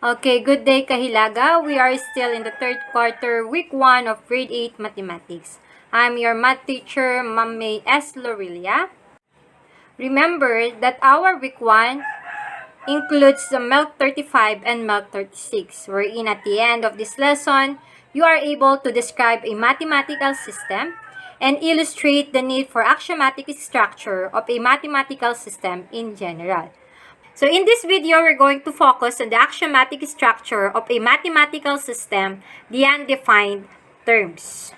Okay, good day Kahilaga. We are still in the third quarter, week 1 of grade 8 mathematics. I'm your math teacher, Ma'am May S. Lorelia. Remember that our week 1 includes the MELC 35 and MELC 36, wherein at the end of this lesson, you are able to describe a mathematical system and illustrate the need for axiomatic structure of a mathematical system in general. So in this video, we're going to focus on the axiomatic structure of a mathematical system, the undefined terms.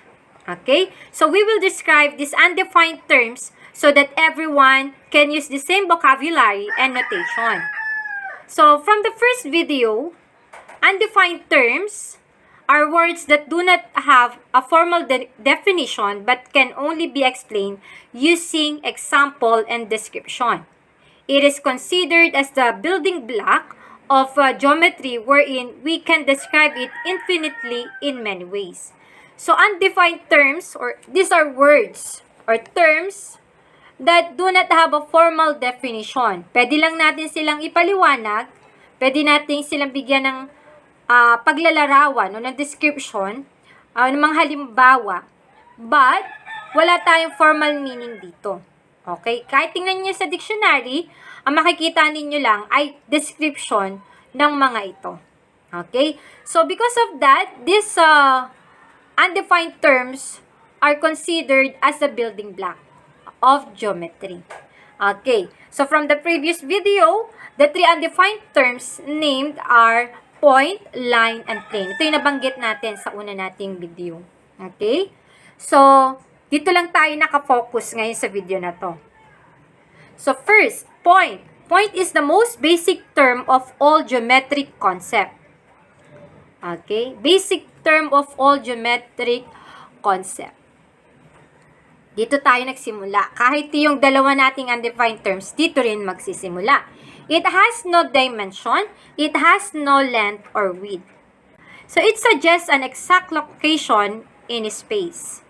Okay? So we will describe these undefined terms so that everyone can use the same vocabulary and notation. So from the first video, undefined terms are words that do not have a formal definition but can only be explained using example and description. It is considered as the building block of geometry wherein we can describe it infinitely in many ways. So undefined terms, or these are words or terms that do not have a formal definition. Pwede lang natin silang ipaliwanag, pwede natin silang bigyan ng paglalarawan o ng description, ng mga halimbawa, but wala tayong formal meaning dito. Okay? Kahit tingnan niyo sa dictionary, ang makikita ninyo lang ay description ng mga ito. Okay? So, because of that, these undefined terms are considered as the building block of geometry. Okay. So, from the previous video, the three undefined terms named are point, line, and plane. Ito yung nabanggit natin sa una nating video. Okay? So, dito lang tayo nakafocus ngayon sa video na to. So first, point. Point is the most basic term of all geometric concept. Okay? Basic term of all geometric concept. Dito tayo nagsimula. Kahit yung dalawa nating undefined terms, dito rin magsisimula. It has no dimension, it has no length or width. So it suggests an exact location in space.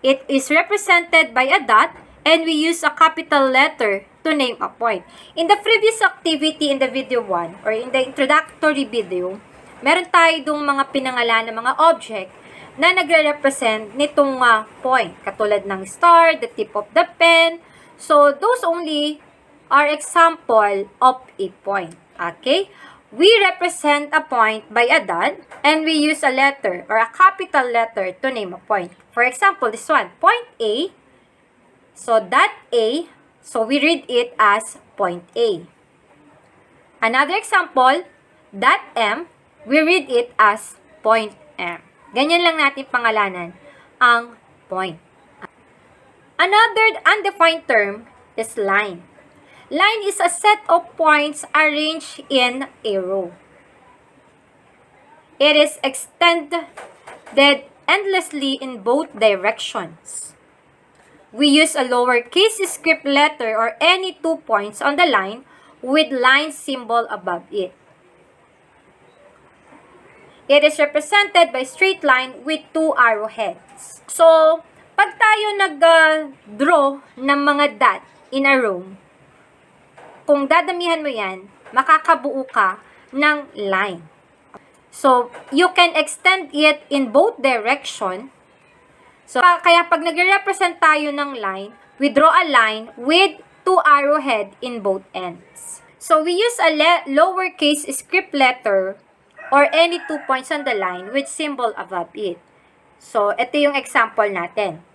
It is represented by a dot, and we use a capital letter to name a point. In the previous activity in the video 1, or in the introductory video, meron tayo dong mga pinangalan ng mga object na nagre-represent nitong point. Katulad ng star, the tip of the pen. So, those only are example of a point. Okay? We represent a point by a dot, and we use a letter or a capital letter to name a point. For example, this one, point A. So, dot A, so we read it as point A. Another example, dot M, we read it as point M. Ganyan lang natin pangalanan ang point. Another undefined term is line. Line is a set of points arranged in a row. It is extended endlessly in both directions. We use a lowercase script letter or any 2 points on the line with line symbol above it. It is represented by straight line with 2 arrowheads. So, pag tayo nag-draw ng mga dot in a row, kung dadamihan mo yan, makakabuo ka ng line. So, you can extend it in both direction. So, kaya pag nagre-represent tayo ng line, we draw a line with 2 arrowhead in both ends. So, we use a lowercase script letter or any 2 points on the line with symbol above it. So, ito yung example natin.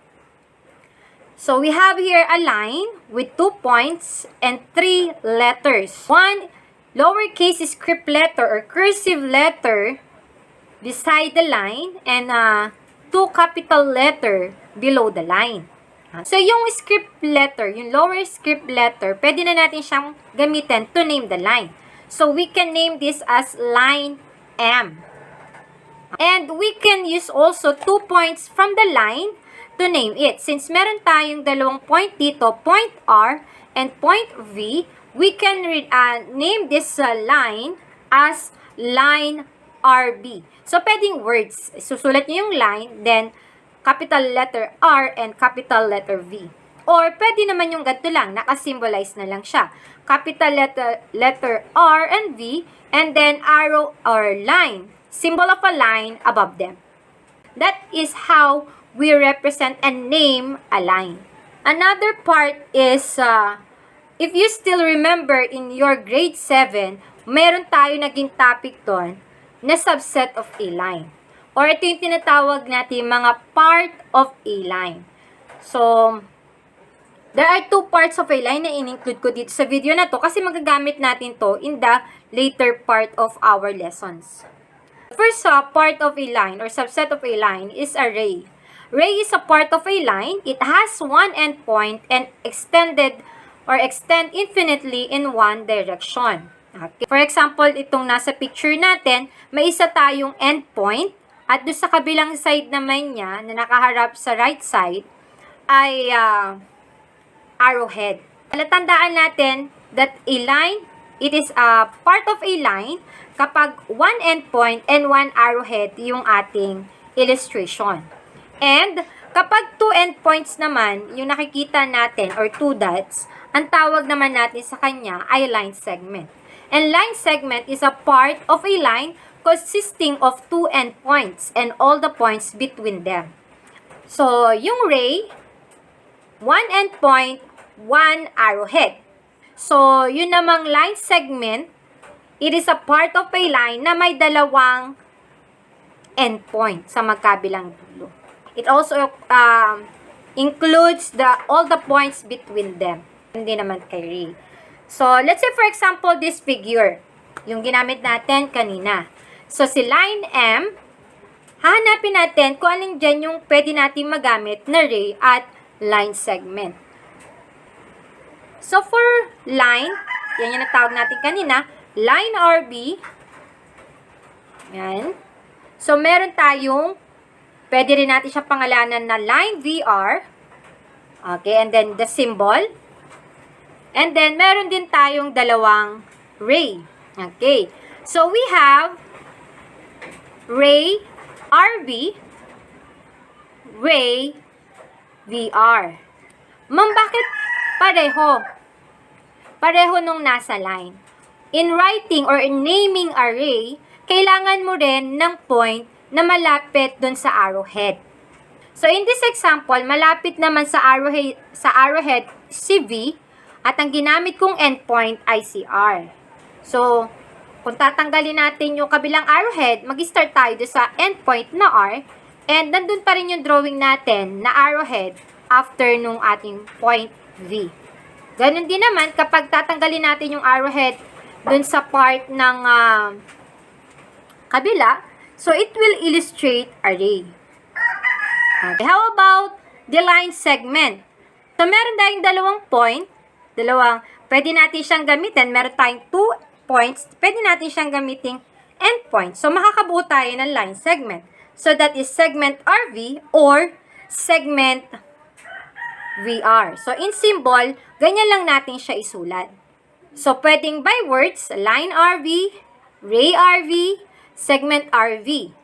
So, we have here a line with 2 points and 3 letters. One lowercase script letter or cursive letter beside the line and 2 capital letter below the line. So, yung script letter, yung lower script letter, pwede na natin siyang gamitin to name the line. So, we can name this as line M. And we can use also 2 points from the line to name it. Since meron tayong dalawang point dito, point R and point V, we can name this line as line RB. So, pwedeng words. Susulat nyo yung line, then capital letter R and capital letter V. Or pwede naman yung ganito lang, nakasymbolize na lang siya. Capital letter R and V, and then arrow or line, symbol of a line above them. That is how we represent and name a line. Another part is, if you still remember in your grade 7, meron tayo naging topic doon na subset of a line. Or ito yung tinatawag natin mga part of a line. So, there are two parts of a line na in-include ko dito sa video na to kasi magagamit natin to in the later part of our lessons. First, part of a line or subset of a line is a ray. Ray is a part of a line. It has one endpoint and extend infinitely in one direction. Okay. For example, itong nasa picture natin, may isa tayong endpoint at doon sa kabilang side naman niya na nakaharap sa right side ay arrowhead. Tandaan natin that a line, it is a part of a line kapag one endpoint and one arrowhead yung ating illustration. And kapag two endpoints naman, yung nakikita natin or two dots, ang tawag naman natin sa kanya ay line segment. And line segment is a part of a line consisting of two endpoints and all the points between them. So, yung ray, one endpoint, one arrowhead. So, yun namang line segment, it is a part of a line na may dalawang endpoint sa magkabilang dulo. It also includes all the points between them. Hindi naman kay ray. So, let's say for example, this figure, yung ginamit natin kanina. So, si line M, hahanapin natin kung anong dyan yung pwede natin magamit na ray at line segment. So, for line, yan yung natawag natin kanina, line RB, yan. So, meron tayong, pwede rin natin siya pangalanan na line VR, okay, and then the symbol, and then meron din tayong dalawang ray, okay. So, we have ray RB, ray VR. Ma'am, bakit pareho? Pareho nung nasa line. In writing or in naming array, kailangan mo rin ng point na malapit dun sa arrowhead. So, in this example, malapit naman sa arrowhead si V at ang ginamit kong endpoint ay si R. So, kung tatanggalin natin yung kabilang arrowhead, mag-start tayo doon sa endpoint na R, and nandun pa rin yung drawing natin na arrowhead after nung ating point V. Ganun din naman, kapag tatanggalin natin yung arrowhead doon sa part ng kabila, so it will illustrate array. Okay, how about the line segment? So, meron tayong dalawang point, pwede natin siyang gamitin, meron tayong 2 points, pwede natin siyang gamitin endpoint. So, makakabuo tayo ng line segment. So, that is segment RV or segment VR. So, in symbol, ganyan lang natin siya isulat. So, pwedeng by words, line RV, ray RV, segment RV.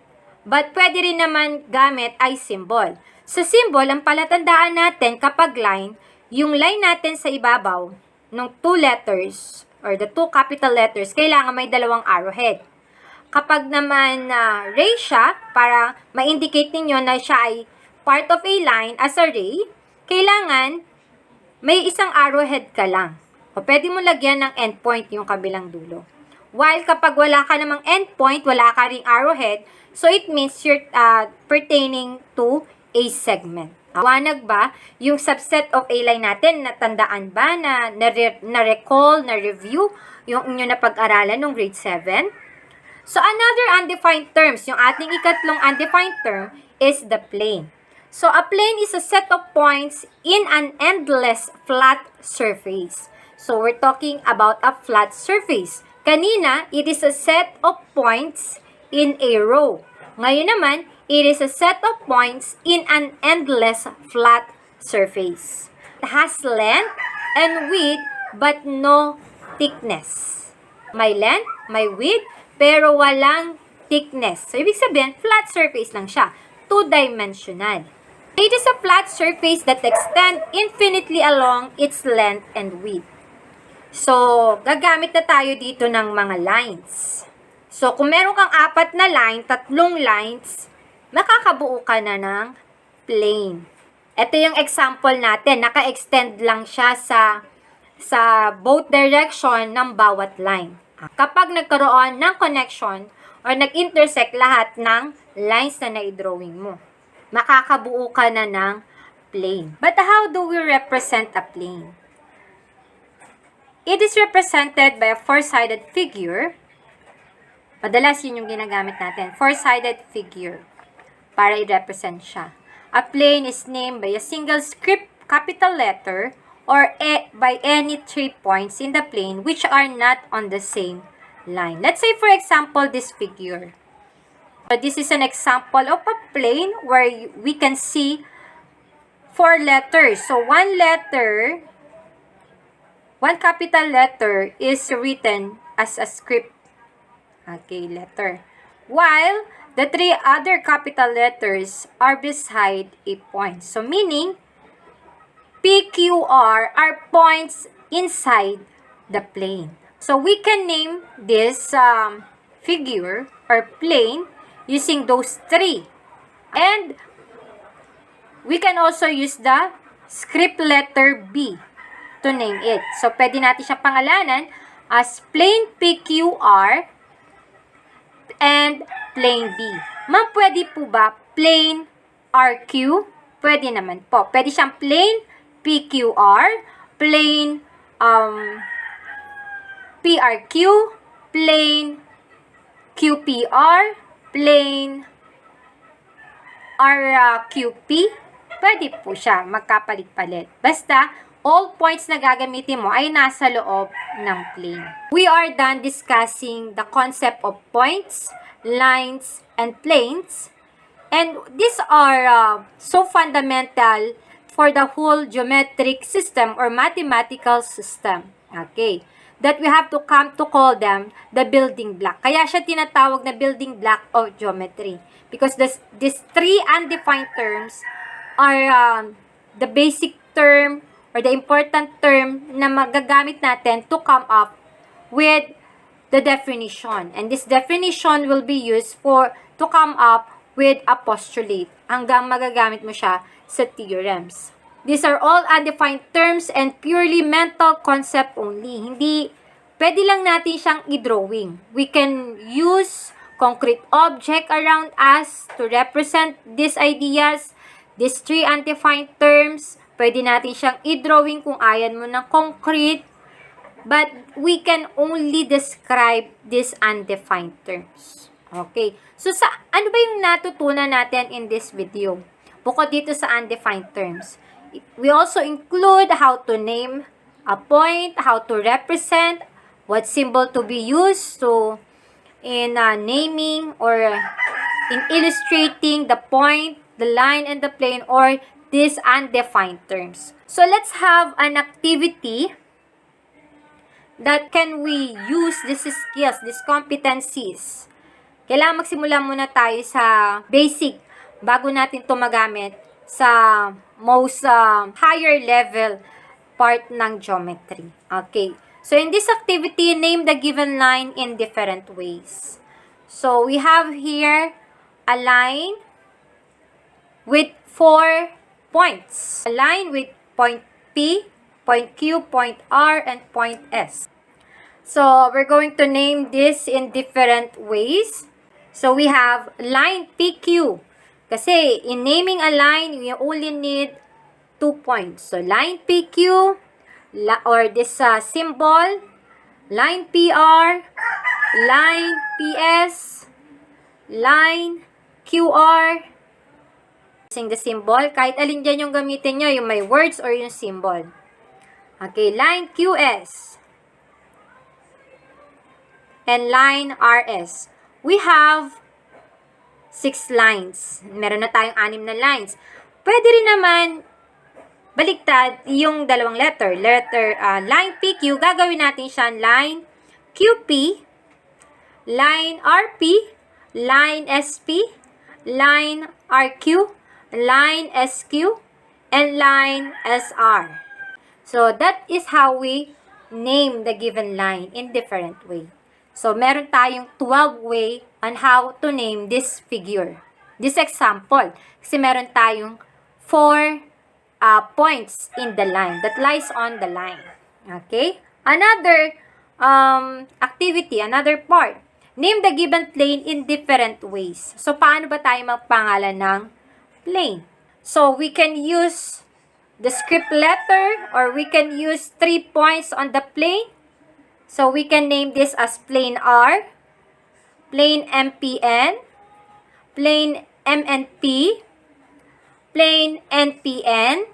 But, pwede rin naman gamit ay symbol. Sa symbol, ang palatandaan natin kapag line, yung line natin sa ibabaw ng 2 letters or the 2 capital letters, kailangan may dalawang arrowhead. Kapag naman ray siya, para ma-indicate ninyo na siya ay part of a line as a ray, kailangan may isang arrowhead ka lang. O pwede mo lagyan ng endpoint yung kabilang dulo. While kapag wala ka namang endpoint, wala ka ring arrowhead, so it means you're pertaining to a segment. Wanag ba yung subset of a line natin? Natandaan ba na-recall, na-review yung inyo na pag-aralan ng grade 7? So, another undefined terms, yung ating ikatlong undefined term is the plane. So, a plane is a set of points in an endless flat surface. So, we're talking about a flat surface. Kanina, it is a set of points in a row. Ngayon naman, it is a set of points in an endless flat surface. It has length and width but no thickness. May length, may width, pero walang thickness. So, ibig sabihin, flat surface lang siya. Two-dimensional. It is a flat surface that extends infinitely along its length and width. So, gagamit na tayo dito ng mga lines. So, kung meron kang 4 na line, 3 lines, makakabuo ka na ng plane. Ito yung example natin. Naka-extend lang siya sa both direction ng bawat line. Kapag nagkaroon ng connection or nag-intersect lahat ng lines na na-drawing mo, makakabuo ka na ng plane. But how do we represent a plane? It is represented by a four-sided figure. Madalas yun yung ginagamit natin. Four-sided figure para i-represent siya. A plane is named by a single script capital letter or by any 3 points in the plane which are not on the same line. Let's say, for example, this figure. So this is an example of a plane where we can see 4 letters. So one capital letter is written as a script, letter. While the 3 other capital letters are beside a point. So meaning, P, Q, R are points inside the plane. So we can name this figure or plane using those 3. And we can also use the script letter B to name it. So, pwede natin siya pangalanan as plane PQR and plane B. Ma'am, pwede po ba plane RQ? Pwede naman po. Pwede siyang plane PQR, plane PRQ, plane QPR, plane RQP. Pwede po siya magkapalit-palit. Basta, all points na gagamitin mo ay nasa loob ng plane. We are done discussing the concept of points, lines, and planes. And these are so fundamental for the whole geometric system or mathematical system. Okay. That we have to come to call them the building block. Kaya siya tinatawag na building block of geometry. Because these 3 undefined terms are the basic term or the important term na magagamit natin to come up with the definition. And this definition will be used to come up with a postulate hanggang magagamit mo siya sa theorems. These are all undefined terms and purely mental concept only. Hindi, pwede lang natin siyang i-drawing. We can use concrete object around us to represent these ideas. These 3 undefined terms, pwede natin siyang i-drawing kung ayan mo ng concrete. But we can only describe these undefined terms. Okay. So, ano ba yung natutunan natin in this video? Bukod dito sa undefined terms. We also include how to name a point, how to represent, what symbol to be used in naming or in illustrating the point, the line, and the plane, or these undefined terms. So, let's have an activity that can we use these skills, these competencies. Kailangan magsimula muna tayo sa basic bago natin ito magamit sa most higher level part ng geometry. Okay. So, in this activity, name the given line in different ways. So, we have here a line with 4 points. A line with point P, point Q, point R, and point S. So, we're going to name this in different ways. So, we have line PQ. Kasi, in naming a line, we only need 2 points. So, line PQ, or this symbol, line PR, line PS, line QR. Using the symbol, kahit alin dyan yung gamitin nyo, yung may words or yung symbol. Okay, line QS. And line RS. We have 6 lines. Meron na tayong 6 na lines. Pwede rin naman baliktad yung dalawang letter. Line PQ, gagawin natin siya line QP, line RP, line SP, line RQ, line SQ, and line SR. So, that is how we name the given line in different way. So, meron tayong 12 way on how to name this figure. This example. Kasi meron tayong 4 points in the line that lies on the line. Okay? Another activity, another part. Name the given plane in different ways. So, paano ba tayo magpangalan ng plane? So, we can use the script letter or we can use 3 points on the plane. So, we can name this as plane R, plane MPN, plane MNP, plane NPN,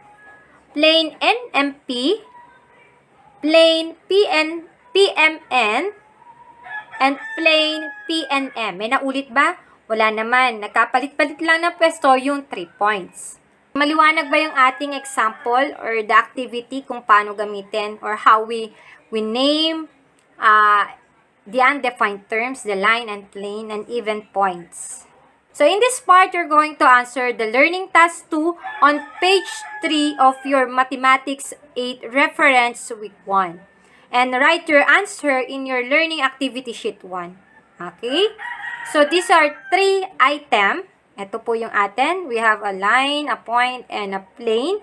plane NMP, plane PMN, and plane PNM. May naulit ba? Wala naman. Nagkapalit-palit lang ng pwesto yung 3 points. Maliwanag ba yung ating example or the activity kung paano gamitin or how we name the undefined terms, the line and plane, and even points? So in this part, you're going to answer the learning task 2 on page 3 of your Mathematics 8 reference week 1. And write your answer in your learning activity sheet 1. Okay? So these are 3 items. Ito po yung atin. We have a line, a point, and a plane.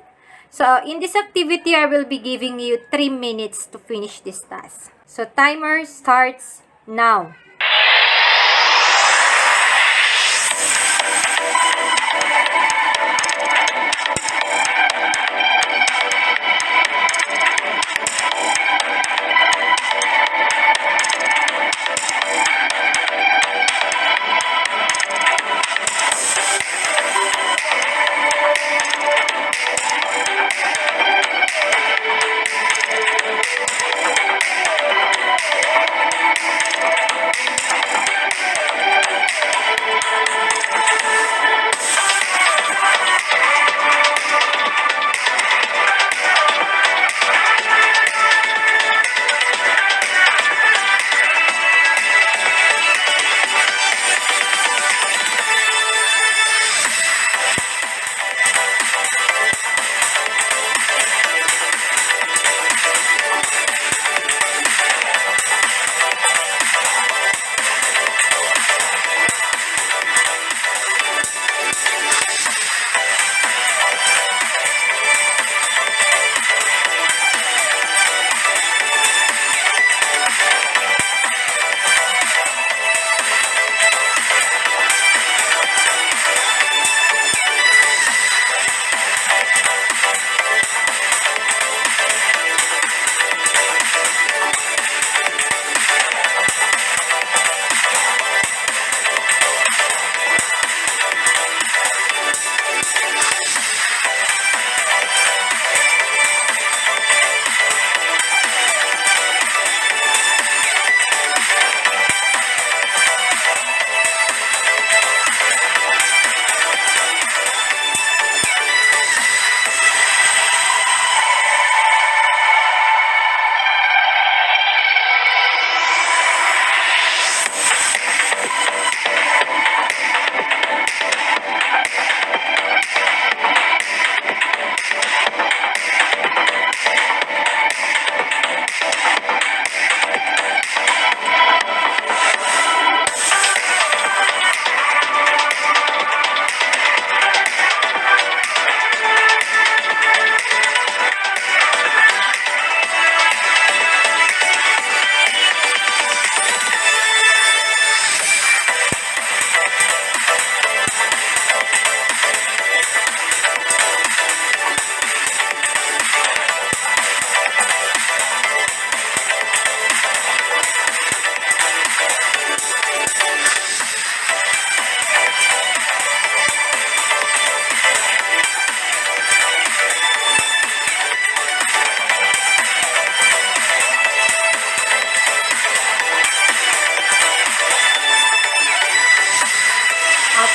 So in this activity, I will be giving you 3 minutes to finish this task. So timer starts now.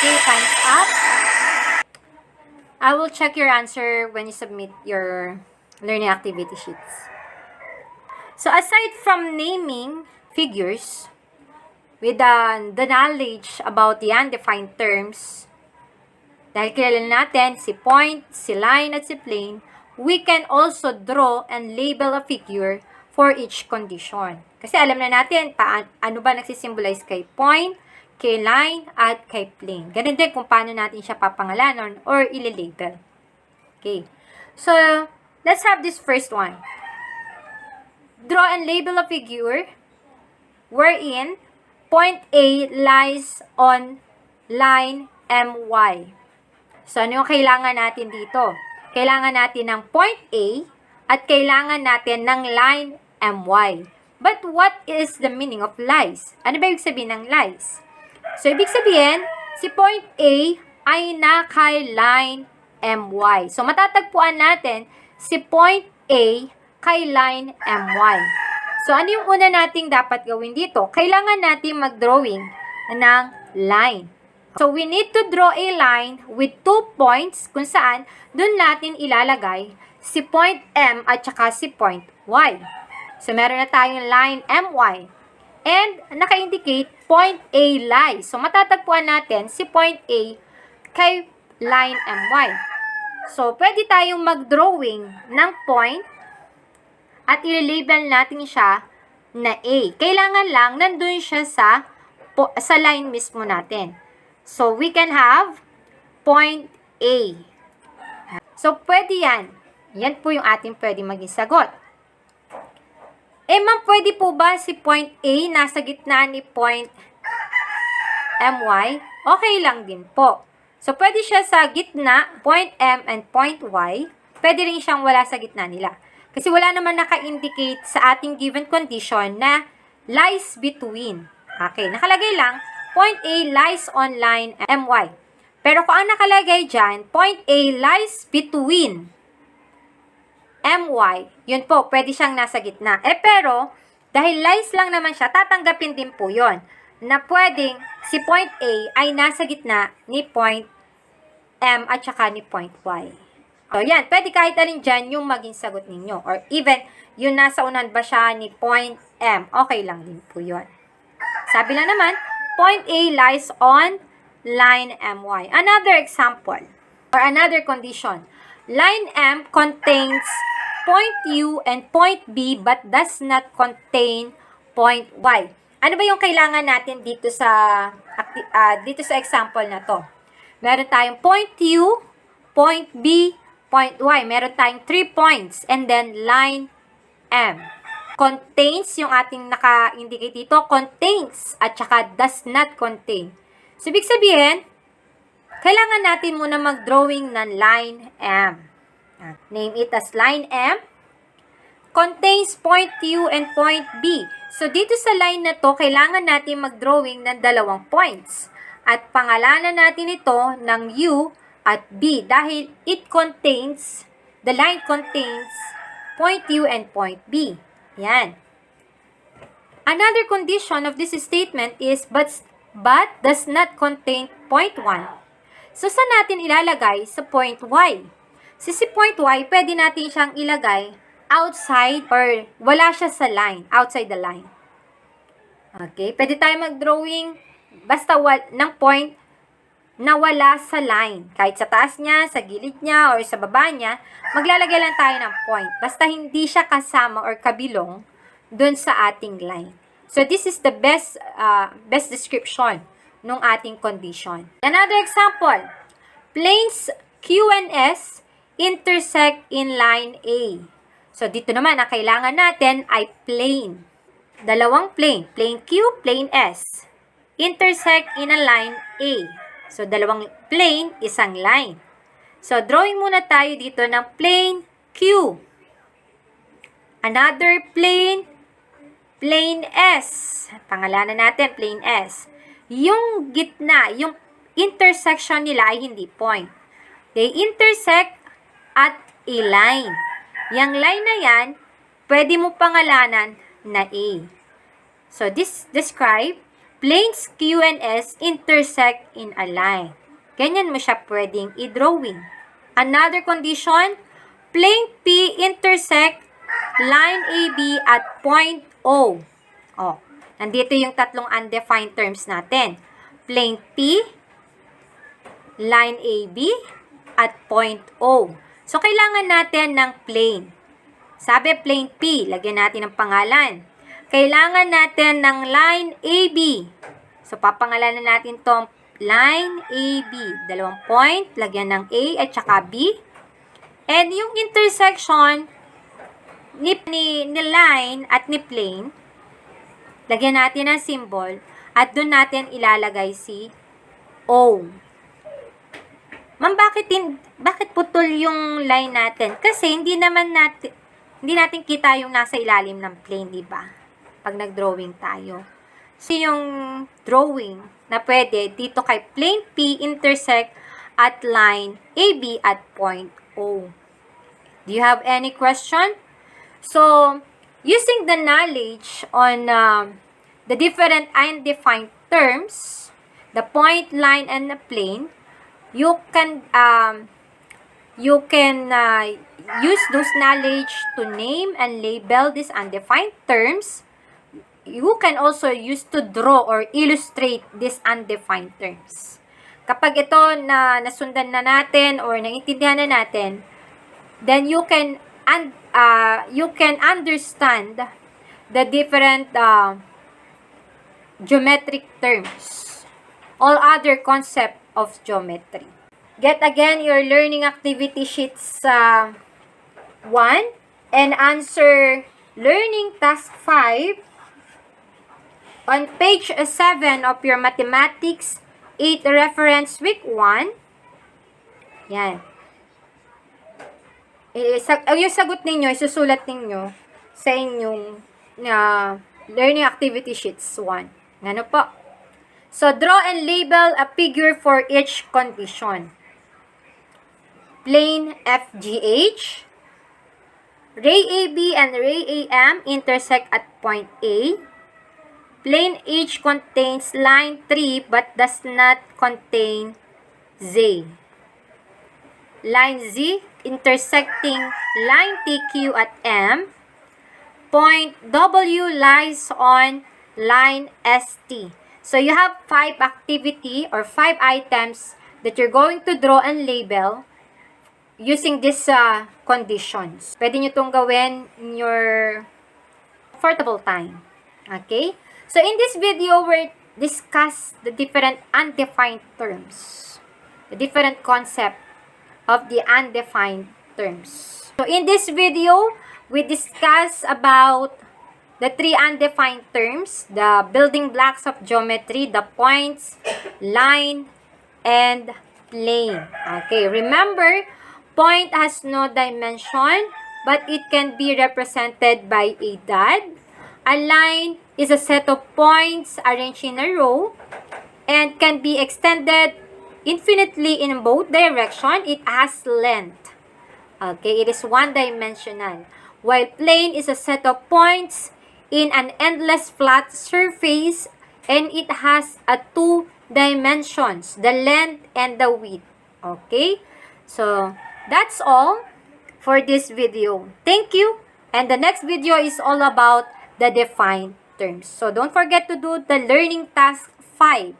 Okay, time's up. I will check your answer when you submit your learning activity sheets. So aside from naming figures with the knowledge about the undefined terms, Dahil kilala natin si point, si line, at si plane, we can also draw and label a figure for each condition. Kasi alam na natin ano ba nagsisimbolize kay point, kay line, at kay plane. Ganun din kung paano natin siya papangalanan or ililabel. Okay. So, let's have this first one. Draw and label a figure wherein point A lies on line MY. So, ano yung kailangan natin dito? Kailangan natin ng point A at kailangan natin ng line MY. But what is the meaning of lies? Ano ba ibig sabihin ng lies? So, ibig sabihin, si point A ay nakay line MY. So, matatagpuan natin si point A kay line MY. So, ano yung una nating dapat gawin dito? Kailangan natin mag-drawing ng line. So, we need to draw a line with 2 points kung saan dun natin ilalagay si point M at saka si point Y. So, meron na tayong line MY. And, naka-indicate point A lies. So, matatagpuan natin si point A kay line MY. So, pwede tayong mag-drawing ng point at i-label natin siya na A. Kailangan lang nandun siya sa line mismo natin. So, we can have point A. So, pwede yan. Yan po yung ating pwede maging sagot. Ma'am, pwede po ba si point A nasa gitna ni point MY? Okay lang din po. So, pwede siya sa gitna, point M and point Y. Pwede rin siyang wala sa gitna nila. Kasi wala naman naka-indicate sa ating given condition na lies between. Okay, nakalagay lang, point A lies on line MY. Pero kung ang nakalagay dyan, point A lies between MY, yun po, pwede siyang nasa gitna. Pero, dahil lies lang naman siya, tatanggapin din po yun na pwedeng si point A ay nasa gitna ni point M at saka ni point Y. So, yan. Pwede kahit alin dyan yung maging sagot ninyo. Or even, yung nasa unan ba siya ni point M. Okay lang din po yun. Sabi lang naman, point A lies on line MY. Another example, or another condition. Line M contains point U and point B but does not contain point Y. Ano ba yung kailangan natin dito sa example na to? Meron tayong point U, point B, point Y. Meron tayong 3 points. And then, line M. Contains, yung ating naka-indicate dito, contains at saka does not contain. So, ibig sabihin, kailangan natin muna mag-drawing ng line M. Name it as line M. Contains point U and point B. So, dito sa line na to, kailangan natin mag-drawing ng 2 points. At pangalanan natin ito ng U at B dahil the line contains point U and point B. Yan. Another condition of this statement is but does not contain point 1. So, saan natin ilalagay sa point Y? Si point Y, pwede natin siyang ilagay outside or wala siya sa line, outside the line. Okay, pwede tayo mag-drawing basta ng point na wala sa line. Kahit sa taas niya, sa gilid niya, or sa baba niya, maglalagay lang tayo ng point. Basta hindi siya kasama or kabilong dun sa ating line. So, this is the best description ng ating condition. Another example, planes Q and S intersect in line A. So, dito naman, ang kailangan natin ay plane. 2 plane, plane Q, plane S. Intersect in a line A. So, 2 plane, isang line. So, drawing muna tayo dito ng plane Q. Another plane, plane S. Pangalanan natin, plane S. Yung gitna, yung intersection nila ay hindi point. They intersect at a line. Yang line na yan, pwede mo pangalanan na A. So, this describe planes Q and S intersect in a line. Ganyan mo siya pwedeng i-drawing. Another condition, plane P intersect line AB at point O. Oh, nandito yung 3 undefined terms natin. Plane P, line AB at point O. So, kailangan natin ng plane. Sabi, plane P. Lagyan natin ng pangalan. Kailangan natin ng line AB. So, papangalanan natin tong line AB. Dalawang point. Lagyan ng A at saka B. And yung intersection ni line at ni plane, lagyan natin ng symbol at doon natin ilalagay si O. Ma'am, bakit putol yung line natin? Kasi hindi natin kita yung nasa ilalim ng plane, di ba? Pag nag-drawing tayo. So, yung drawing na pwede dito kay plane P intersect at line AB at point O. Do you have any question? So, using the knowledge on the different undefined terms, the point, line, and the plane, you can use those knowledge to name and label these undefined terms. You can also use to draw or illustrate these undefined terms. Kapag ito na nasundan na natin or naintindihan na natin, then you can understand the different geometric terms, all other concept of geometry. Get again your learning activity sheets 1 and answer learning task 5 on page 7 of your mathematics 8 reference week 1. Yan. Yung sagot ninyo, isusulat ninyo sa inyong learning activity sheets 1. Ano po? So, draw and label a figure for each condition. Plane FGH. Ray AB and ray AM intersect at point A. Plane H contains line 3 but does not contain Z. Line Z intersecting line TQ at M. Point W lies on line ST. So, you have 5 activity or 5 items that you're going to draw and label using these conditions. Pwede nyo itong gawin in your comfortable time. Okay? So, in this video, we'll discuss the different undefined terms. The different concept of the undefined terms. So, in this video, we discuss about the 3 undefined terms, the building blocks of geometry, the points, line, and plane. Okay, remember, point has no dimension, but it can be represented by a dot. A line is a set of points arranged in a row and can be extended infinitely in both directions. It has length. Okay, it is one-dimensional. While plane is a set of points in an endless flat surface and it has 2 dimensions, the length and the width. Okay? So, that's all for this video. Thank you. And the next video is all about the defined terms. So, don't forget to do the learning task 5.